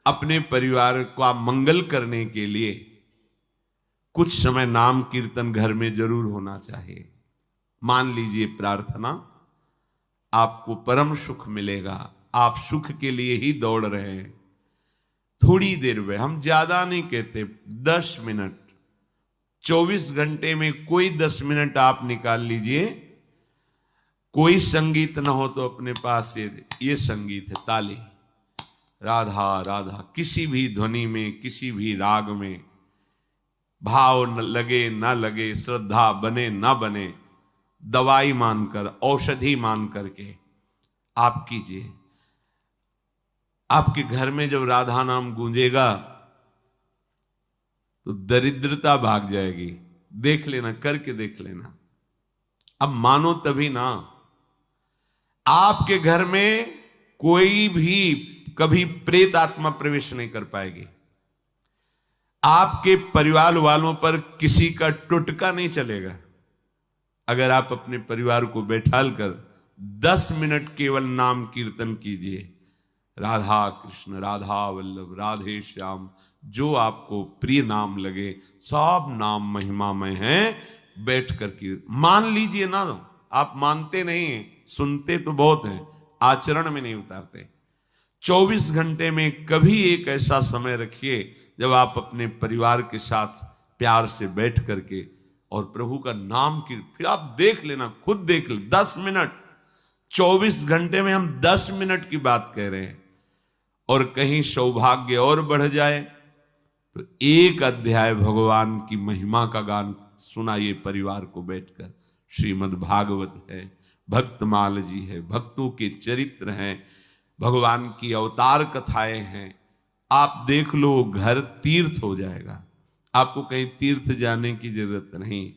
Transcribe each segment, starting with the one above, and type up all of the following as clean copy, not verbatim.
अपने परिवार का मंगल करने के लिए कुछ समय नाम कीर्तन घर में जरूर होना चाहिए। मान लीजिए प्रार्थना, आपको परम सुख मिलेगा। आप सुख के लिए ही दौड़ रहे हैं। थोड़ी देर में, हम ज्यादा नहीं कहते, 10 मिनट, 24 घंटे में कोई 10 मिनट आप निकाल लीजिए। कोई संगीत ना हो तो अपने पास ये संगीत है, ताली, राधा राधा, किसी भी ध्वनि में, किसी भी राग में, भाव न लगे ना लगे, श्रद्धा बने ना बने, दवाई मानकर, औषधि मान करके आप कीजिए। आपके घर में जब राधा नाम गूंजेगा तो दरिद्रता भाग जाएगी। देख लेना, करके देख लेना। अब मानो तभी ना। आपके घर में कोई भी कभी प्रेत आत्मा प्रवेश नहीं कर पाएगी। आपके परिवार वालों पर किसी का टुटका नहीं चलेगा। अगर आप अपने परिवार को बैठाल कर 10 मिनट केवल नाम कीर्तन कीजिए, राधा कृष्ण, राधा वल्लभ, राधे श्याम, जो आपको प्रिय नाम लगे, सब नाम महिमामय हैं। बैठ कर के मान लीजिए ना। आप मानते नहीं हैं, सुनते तो बहुत हैं, आचरण में नहीं उतारते। 24 घंटे में कभी एक ऐसा समय रखिए जब आप अपने परिवार के साथ प्यार से बैठ करके और प्रभु का नाम की, फिर आप देख लेना, खुद देख ले। 10 मिनट, 24 घंटे में हम 10 मिनट की बात कह रहे हैं। और कहीं सौभाग्य और बढ़ जाए तो एक अध्याय भगवान की महिमा का गान सुनाइए परिवार को बैठकर। श्रीमद् भागवत है, भक्तमाल जी है, भक्तों के चरित्र हैं, भगवान की अवतार कथाएं हैं। आप देख लो, घर तीर्थ हो जाएगा। आपको कहीं तीर्थ जाने की जरूरत नहीं।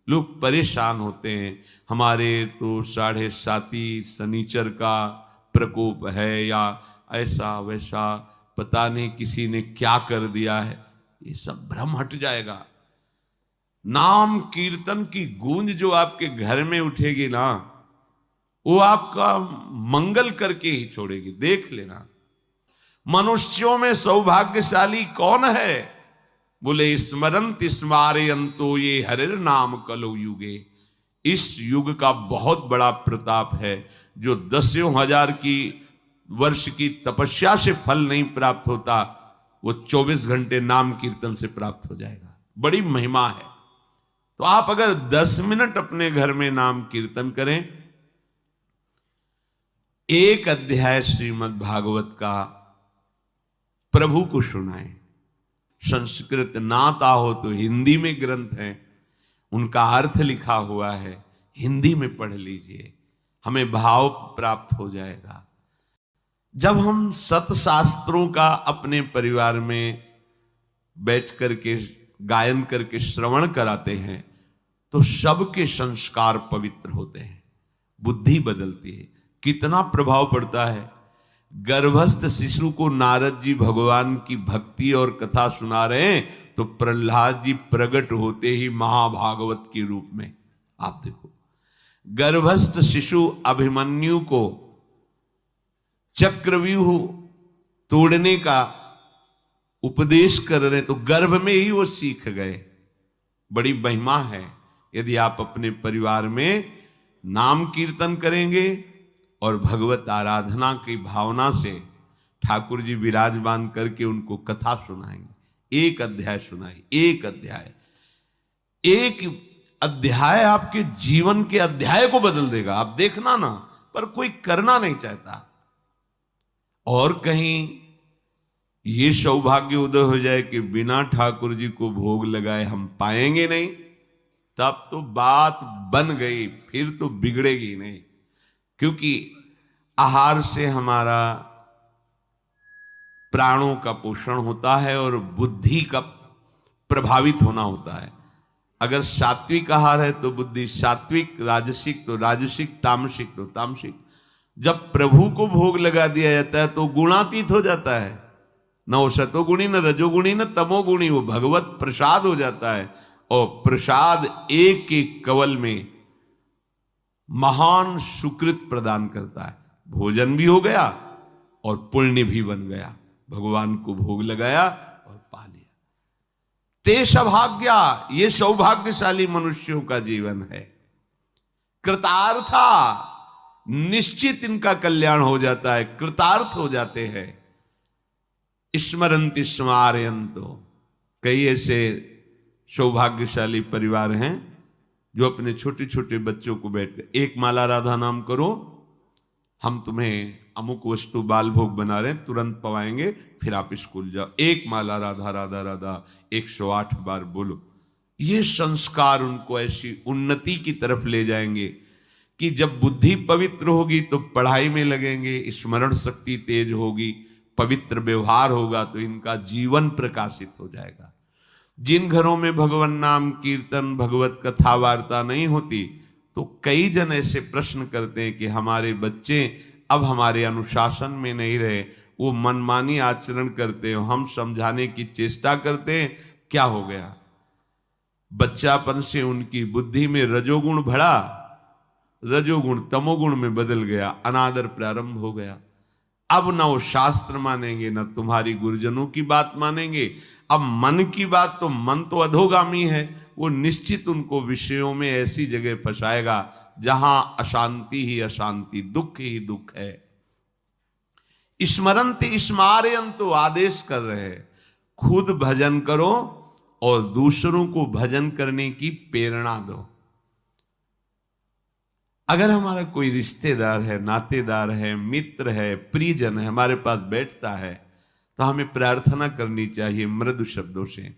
लोग परेशान होते हैं, हमारे तो 7.5 शनिचर का प्रकोप है, या ऐसा वैसा, पता नहीं किसी ने क्या कर दिया है। ये सब भ्रम हट जाएगा। नाम कीर्तन की गूंज जो आपके घर में उठेगी ना, वो आपका मंगल करके ही छोड़ेगी। देख लेना। मनुष्यों में सौभाग्यशाली कौन है? बोले स्मरंत स्मारयंतो ये हरिर नाम कलो युगे। इस युग का बहुत बड़ा प्रताप है, जो 10,000 की वर्ष की तपस्या से फल नहीं प्राप्त होता, वो 24 घंटे नाम कीर्तन से प्राप्त हो जाएगा। बड़ी महिमा है। तो आप अगर 10 मिनट अपने घर में नाम कीर्तन करें, एक अध्याय श्रीमद् भागवत का प्रभु को सुनाएं। संस्कृत ना आता हो तो हिंदी में ग्रंथ हैं, उनका अर्थ लिखा हुआ है, हिंदी में पढ़ लीजिए, हमें भाव प्राप्त हो जाएगा। जब हम सतशास्त्रों का अपने परिवार में बैठ करके गायन करके श्रवण कराते हैं तो सबके संस्कार पवित्र होते हैं, बुद्धि बदलती है। कितना प्रभाव पड़ता है। गर्भस्थ शिशु को नारद जी भगवान की भक्ति और कथा सुना रहे हैं तो प्रहलाद जी प्रकट होते ही महाभागवत के रूप में, आप देखो, गर्भस्थ शिशु अभिमन्यु को चक्रव्यूह तोड़ने का उपदेश कर रहे तो गर्भ में ही वो सीख गए। बड़ी महिमा है। यदि आप अपने परिवार में नाम कीर्तन करेंगे और भगवत आराधना की भावना से ठाकुर जी विराजमान करके उनको कथा सुनाएंगे। एक अध्याय सुनाई, एक अध्याय, एक अध्याय आपके जीवन के अध्याय को बदल देगा। आप देखना ना, पर कोई करना नहीं चाहता। और कहीं ये सौभाग्य उदय हो जाए कि बिना ठाकुर जी को भोग लगाए हम पाएंगे नहीं, तब तो बात बन गई, फिर तो बिगड़ेगी नहीं। क्योंकि आहार से हमारा प्राणों का पोषण होता है और बुद्धि का प्रभावित होना होता है। अगर सात्विक आहार है तो बुद्धि सात्विक, राजसिक तो राजसिक, तामसिक तो तामसिक। जब प्रभु को भोग लगा दिया जाता है तो गुणातीत हो जाता है। न वो सतोगुणी, न रजोगुणी, न तमोगुणी, वो भगवत प्रसाद हो जाता है। और प्रसाद एक एक कवल में महान सुकृत प्रदान करता है। भोजन भी हो गया और पुण्य भी बन गया। भगवान को भोग लगाया और पा लिया। ते सौभाग्या, ये सौभाग्यशाली मनुष्यों का जीवन है। कृतार्था, निश्चित इनका कल्याण हो जाता है, कृतार्थ हो जाते हैं। स्मरन्ति स्मारयन्तो, कई ऐसे सौभाग्यशाली परिवार हैं जो अपने छोटे छोटे बच्चों को बैठकर एक माला राधा नाम करो, हम तुम्हें अमुक वस्तु बाल भोग बना रहे हैं, तुरंत पवाएंगे, फिर आप स्कूल जाओ। एक माला राधा राधा राधा 108 बार बोलो। ये संस्कार उनको ऐसी उन्नति की तरफ ले जाएंगे कि जब बुद्धि पवित्र होगी तो पढ़ाई में लगेंगे, स्मरण शक्ति तेज होगी, पवित्र व्यवहार होगा तो इनका जीवन प्रकाशित हो जाएगा। जिन घरों में भगवान नाम कीर्तन भगवत कथा वार्ता नहीं होती, तो कई जन ऐसे प्रश्न करते हैं कि हमारे बच्चे अब हमारे अनुशासन में नहीं रहे, वो मनमानी आचरण करते हैं, हम समझाने की चेष्टा करते हैं, क्या हो गया? बच्चापन से उनकी बुद्धि में रजोगुण बढ़ा, रजोगुण तमोगुण में बदल गया, अनादर प्रारंभ हो गया। अब ना वो शास्त्र मानेंगे, ना तुम्हारी गुरुजनों की बात मानेंगे। अब मन की बात, तो मन तो अधोगामी है, वो निश्चित उनको विषयों में ऐसी जगह फंसाएगा जहां अशांति ही अशांति, दुख ही दुख है। स्मरन्त स्मारयन्तो, आदेश कर रहे हैं, खुद भजन करो और दूसरों को भजन करने की प्रेरणा दो। अगर हमारा कोई रिश्तेदार है, नातेदार है, मित्र है, प्रियजन है, हमारे पास बैठता है, तो हमें प्रार्थना करनी चाहिए मृदु शब्दों से।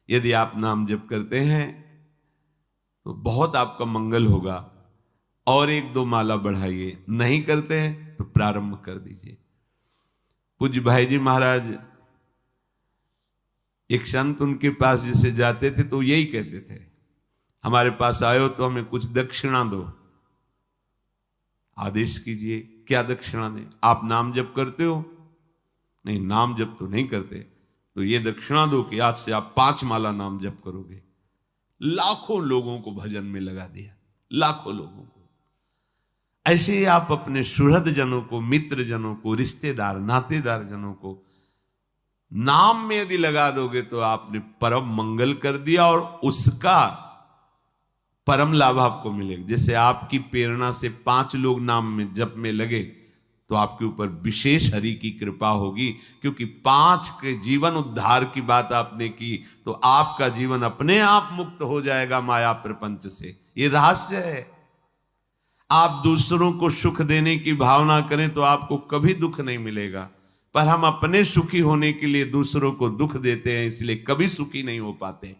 यदि आप नाम जप करते हैं तो बहुत आपका मंगल होगा, और 1-2 माला बढ़ाइए। नहीं करते हैं तो प्रारंभ कर दीजिए। पूज्य भाई जी महाराज, एक संत उनके पास जैसे जाते थे तो यही कहते थे, हमारे पास आए हो तो हमें कुछ दक्षिणा दो। आदेश कीजिए, क्या दक्षिणा दें? आप नाम जप करते हो? नहीं, नाम जप तो नहीं करते, तो ये दक्षिणा दो कि आज से आप 5 माला नाम जप करोगे। लाखों लोगों को भजन में लगा दिया, लाखों लोगों को। ऐसे ही आप अपने सुहृद जनों को, मित्र जनों को, रिश्तेदार नातेदार जनों को नाम में यदि लगा दोगे तो आपने परम मंगल कर दिया, और उसका परम लाभ आपको मिलेगा। जैसे आपकी प्रेरणा से 5 लोग नाम में जप में लगे तो आपके ऊपर विशेष हरि की कृपा होगी, क्योंकि 5 के जीवन उद्धार की बात आपने की, तो आपका जीवन अपने आप मुक्त हो जाएगा माया प्रपंच से। ये रहस्य है। आप दूसरों को सुख देने की भावना करें तो आपको कभी दुख नहीं मिलेगा, पर हम अपने सुखी होने के लिए दूसरों को दुख देते हैं, इसलिए कभी सुखी नहीं हो पाते।